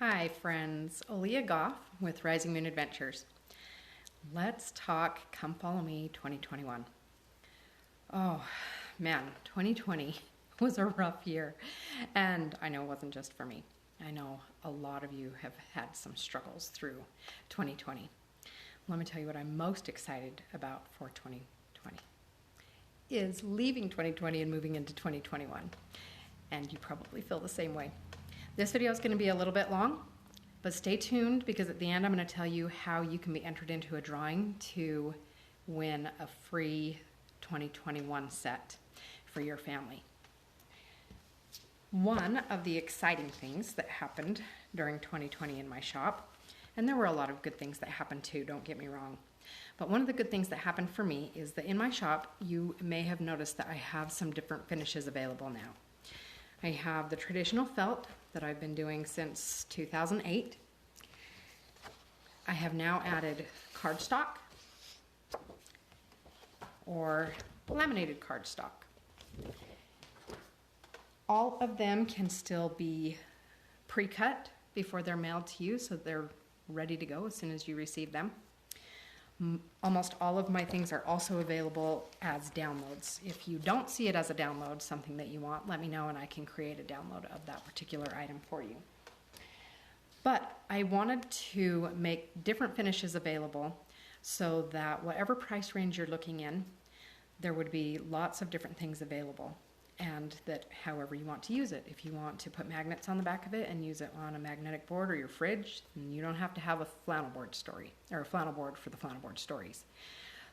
Hi friends, Aaliyah Goff with Rising Moon Adventures. Let's talk Come Follow Me 2021. Oh man, 2020 was a rough year, and I know it wasn't just for me. I know a lot of you have had some struggles through 2020. Let me tell you what I'm most excited about for 2020 is leaving 2020 and moving into 2021. And you probably feel the same way. This video is going to be a little bit long, but stay tuned because at the end I'm going to tell you how you can be entered into a drawing to win a free 2021 set for your family. One of the exciting things that happened during 2020 in my shop, and there were a lot of good things that happened too, don't get me wrong, but one of the good things that happened for me is that in my shop you may have noticed that I have some different finishes available now. I have the traditional felt that I've been doing since 2008. I have now added cardstock or laminated cardstock. All of them can still be pre-cut before they're mailed to you, so they're ready to go as soon as you receive them. Almost all of my things are also available as downloads. If you don't see it as a download, something that you want, let me know and I can create a download of that particular item for you. But I wanted to make different finishes available so that whatever price range you're looking in, there would be lots of different things available, and that however you want to use it. If you want to put magnets on the back of it and use it on a magnetic board or your fridge, then you don't have to have a flannel board story or a flannel board for the flannel board stories.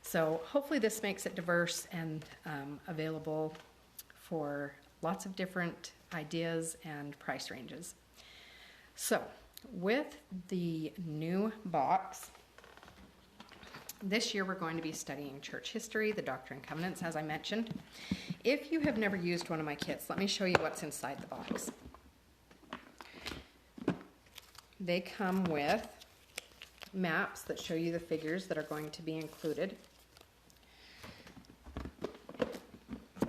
So hopefully this makes it diverse and available for lots of different ideas and price ranges. So with the new box, this year we're going to be studying church history, the Doctrine and Covenants, as I mentioned. If you have never used one of my kits, let me show you what's inside the box. They come with maps that show you the figures that are going to be included.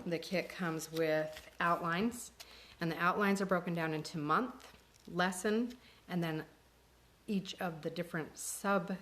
The kit comes with outlines, and the outlines are broken down into month, lesson, and then each of the different sub-lessons.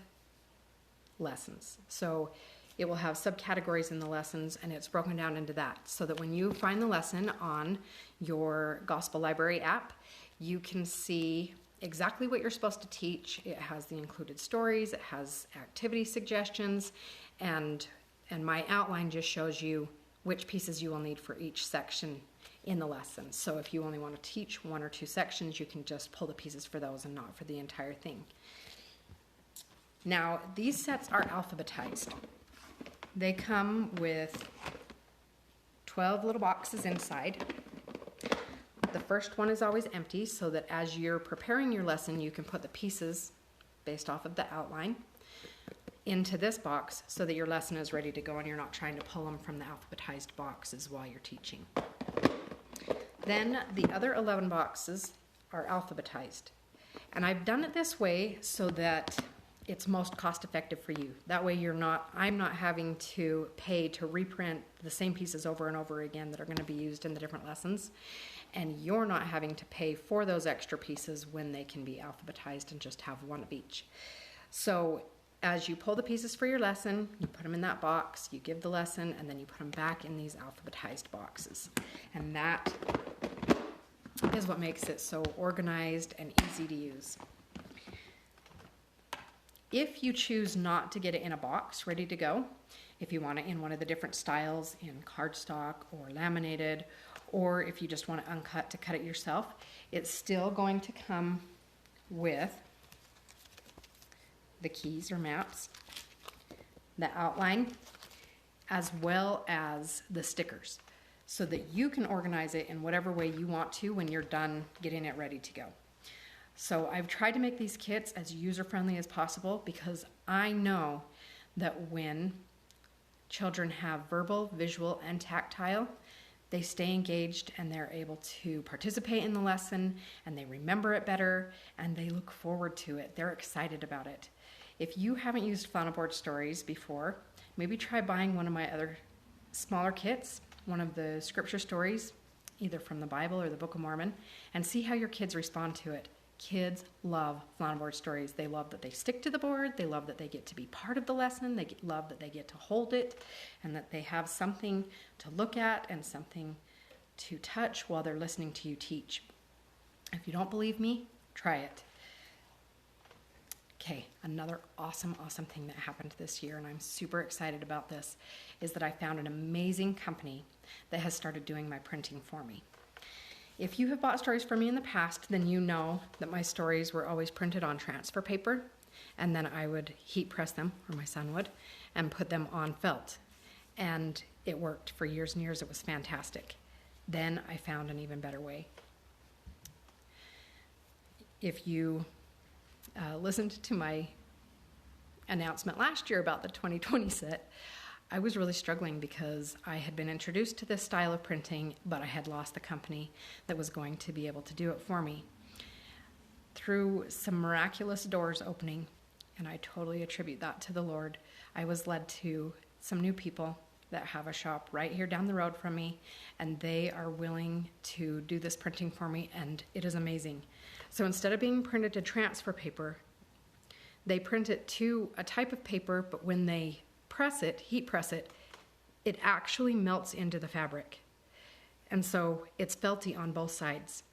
So it will have subcategories in the lessons, and it's broken down into that, so that when you find the lesson on your Gospel Library app, you can see exactly what you're supposed to teach. It has the included stories, it has activity suggestions, and my outline just shows you which pieces you will need for each section in the lesson. So if you only want to teach one or two sections, you can just pull the pieces for those and not for the entire thing. Now, these sets are alphabetized. They come with 12 little boxes inside. The first one is always empty, so that as you're preparing your lesson, you can put the pieces based off of the outline into this box so that your lesson is ready to go and you're not trying to pull them from the alphabetized boxes while you're teaching. Then the other 11 boxes are alphabetized. And I've done it this way so that it's most cost effective for you. That way I'm not having to pay to reprint the same pieces over and over again that are going to be used in the different lessons. And you're not having to pay for those extra pieces when they can be alphabetized and just have one of each. So as you pull the pieces for your lesson, you put them in that box, you give the lesson, and then you put them back in these alphabetized boxes. And that is what makes it so organized and easy to use. If you choose not to get it in a box ready to go, if you want it in one of the different styles in cardstock or laminated, or if you just want it uncut to cut it yourself, it's still going to come with the keys or maps, the outline, as well as the stickers, so that you can organize it in whatever way you want to when you're done getting it ready to go. So I've tried to make these kits as user-friendly as possible because I know that when children have verbal, visual, and tactile, they stay engaged and they're able to participate in the lesson and they remember it better and they look forward to it. They're excited about it. If you haven't used flannel board stories before, maybe try buying one of my other smaller kits, one of the scripture stories, either from the Bible or the Book of Mormon, and see how your kids respond to it. Kids love flannel board stories. They love that they stick to the board. They love that they get to be part of the lesson. Love that they get to hold it and that they have something to look at and something to touch while they're listening to you teach. If you don't believe me, try it. Okay, another awesome thing that happened this year, and I'm super excited about this, is that I found an amazing company that has started doing my printing for me. If you have bought stories from me in the past, then you know that my stories were always printed on transfer paper, and then I would heat press them, or my son would, and put them on felt. And it worked for years and years. It was fantastic. Then I found an even better way. If you listened to my announcement last year about the 2020 set, I was really struggling because I had been introduced to this style of printing, but I had lost the company that was going to be able to do it for me. Through some miraculous doors opening, and I totally attribute that to the Lord, I was led to some new people that have a shop right here down the road from me, and they are willing to do this printing for me, and it is amazing. So instead of being printed to transfer paper, they print it to a type of paper, but when they press it, heat press it, it actually melts into the fabric. And so it's felty on both sides.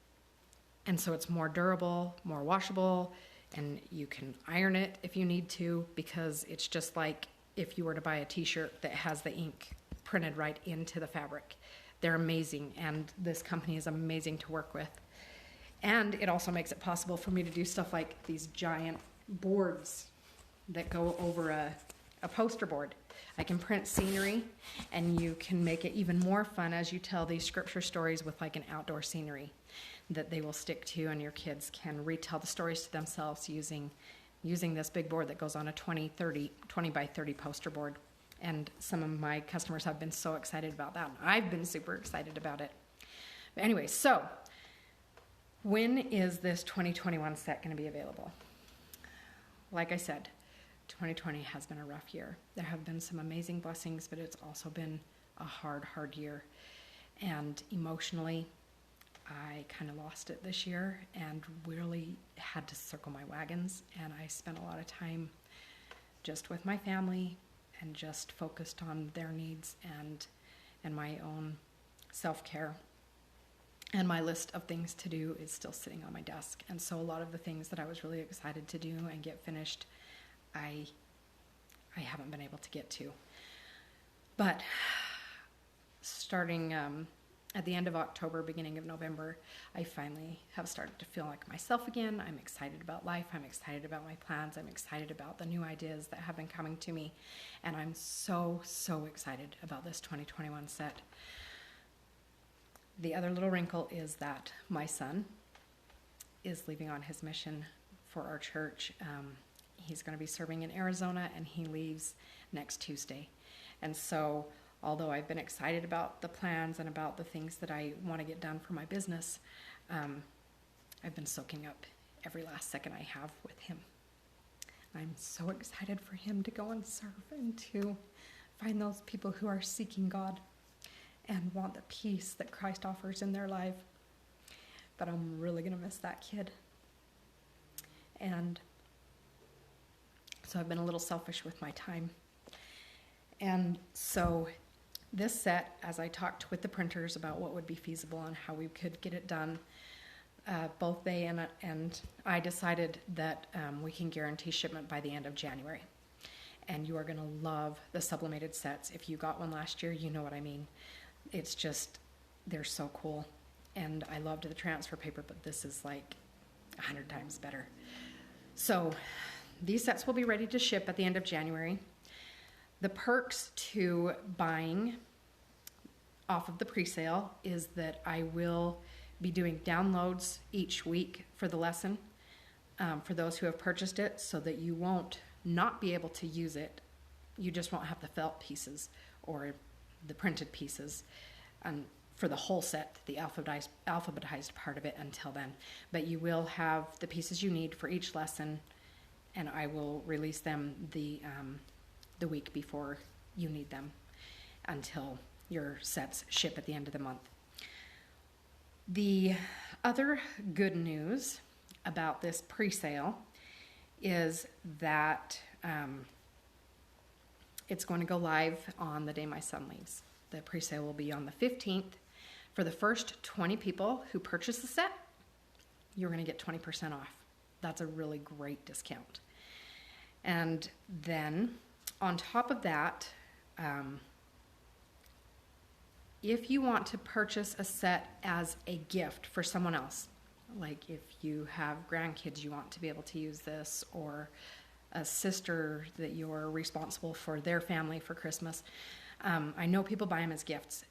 And so it's more durable, more washable, and you can iron it if you need to, because it's just like if you were to buy a t-shirt that has the ink printed right into the fabric. They're amazing, and this company is amazing to work with. And it also makes it possible for me to do stuff like these giant boards that go over a poster board. I can print scenery, and you can make it even more fun as you tell these scripture stories with like an outdoor scenery that they will stick to, and your kids can retell the stories to themselves using this big board that goes on a 20 by 30 poster board. And some of my customers have been so excited about that, and I've been super excited about it. But anyway, so when is this 2021 set going to be available? Like I said, 2020 has been a rough year. There have been some amazing blessings, but it's also been a hard year. And emotionally, I kind of lost it this year and really had to circle my wagons. And I spent a lot of time just with my family and just focused on their needs and my own self-care. And my list of things to do is still sitting on my desk. And so a lot of the things that I was really excited to do and get finished, I haven't been able to get to. But starting at the end of October, beginning of November, I finally have started to feel like myself again. I'm excited about life. I'm excited about my plans. I'm excited about the new ideas that have been coming to me. And I'm so excited about this 2021 set. The other little wrinkle is that my son is leaving on his mission for our church. He's going to be serving in Arizona, and he leaves next Tuesday. And so although I've been excited about the plans and about the things that I want to get done for my business, I've been soaking up every last second I have with him. I'm so excited for him to go and serve and to find those people who are seeking God and want the peace that Christ offers in their life. But I'm really going to miss that kid. And so I've been a little selfish with my time. And so this set, as I talked with the printers about what would be feasible and how we could get it done, both they and I decided that we can guarantee shipment by the end of January. And you are going to love the sublimated sets. If you got one last year, you know what I mean. It's just, they're so cool. And I loved the transfer paper, but this is like 100 times better. So these sets will be ready to ship at the end of January. The perks to buying off of the pre-sale is that I will be doing downloads each week for the lesson for those who have purchased it, so that you won't not be able to use it. You just won't have the felt pieces or the printed pieces for the whole set, the alphabetized part of it until then. But you will have the pieces you need for each lesson, and I will release them the week before you need them until your sets ship at the end of the month. The other good news about this pre-sale is that it's going to go live on the day my son leaves. The pre-sale will be on the 15th. For the first 20 people who purchase the set, you're going to get 20% off. That's a really great discount. And then on top of that, if you want to purchase a set as a gift for someone else, like if you have grandkids, you want to be able to use this, or a sister that you're responsible for their family for Christmas. I know people buy them as gifts.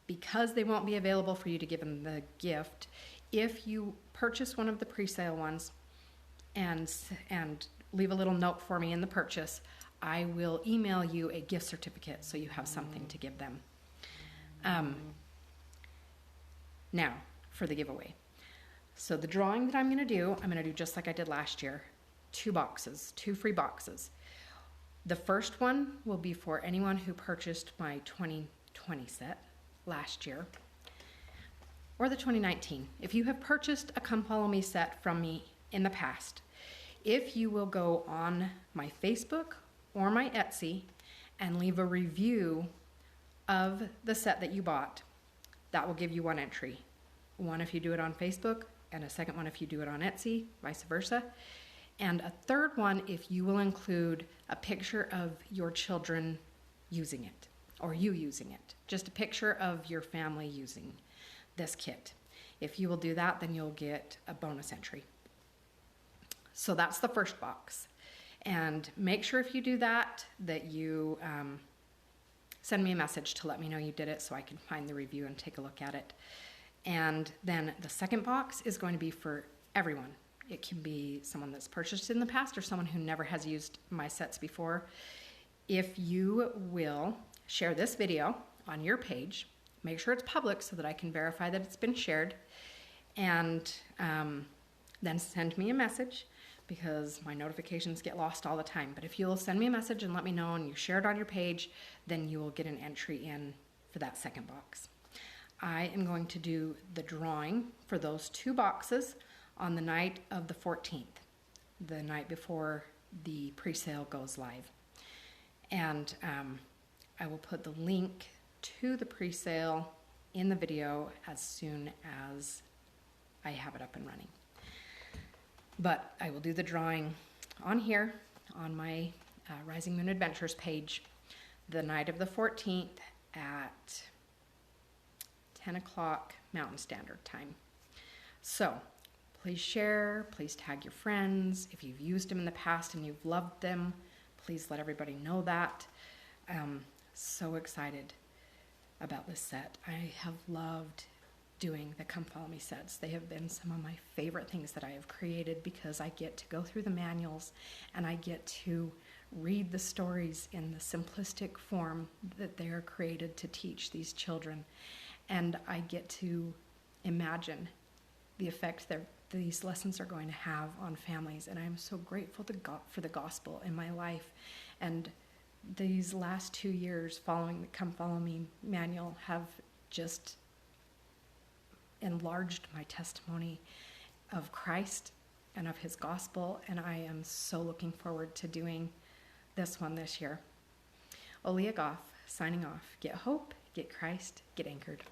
Because they won't be available for you to give them the gift, if you purchase one of the pre-sale ones and leave a little note for me in the purchase, I will email you a gift certificate so you have something to give them. Now, for the giveaway. So the drawing that I'm going to do just like I did last year. 2 boxes, 2 free boxes. The first one will be for anyone who purchased my 2020 set last year, or the 2019. If you have purchased a Come Follow Me set from me in the past, if you will go on my Facebook or my Etsy and leave a review of the set that you bought, that will give you 1 entry. One if you do it on Facebook, and a second one if you do it on Etsy, vice versa. And a third one if you will include a picture of your children using it, or you using it. Just a picture of your family using this kit. If you will do that, then you'll get a bonus entry. So that's the first box. And make sure if you do that you send me a message to let me know you did it so I can find the review and take a look at it. And then the second box is going to be for everyone. It can be someone that's purchased in the past or someone who never has used my sets before. If you will share this video on your page, make sure it's public so that I can verify that it's been shared, and then send me a message, because my notifications get lost all the time. But if you'll send me a message and let me know and you share it on your page, then you will get an entry in for that second box. I am going to do the drawing for those 2 boxes on the night of the 14th, the night before the pre-sale goes live. And I will put the link to the pre-sale in the video as soon as I have it up and running. But I will do the drawing on here, on my Rising Moon Adventures page, the night of the 14th at 10 o'clock Mountain Standard Time. So please share, please tag your friends. If you've used them in the past and you've loved them, please let everybody know that. So excited about this set. I have loved doing the Come Follow Me sets. They have been some of my favorite things that I have created, because I get to go through the manuals and I get to read the stories in the simplistic form that they are created to teach these children. And I get to imagine the effect that these lessons are going to have on families. And I'm so grateful to God for the gospel in my life. And these last 2 years following the Come Follow Me manual have just enlarged my testimony of Christ and of his gospel. And I am so looking forward to doing this one this year. Olia Goff, signing off. Get hope, get Christ, get anchored.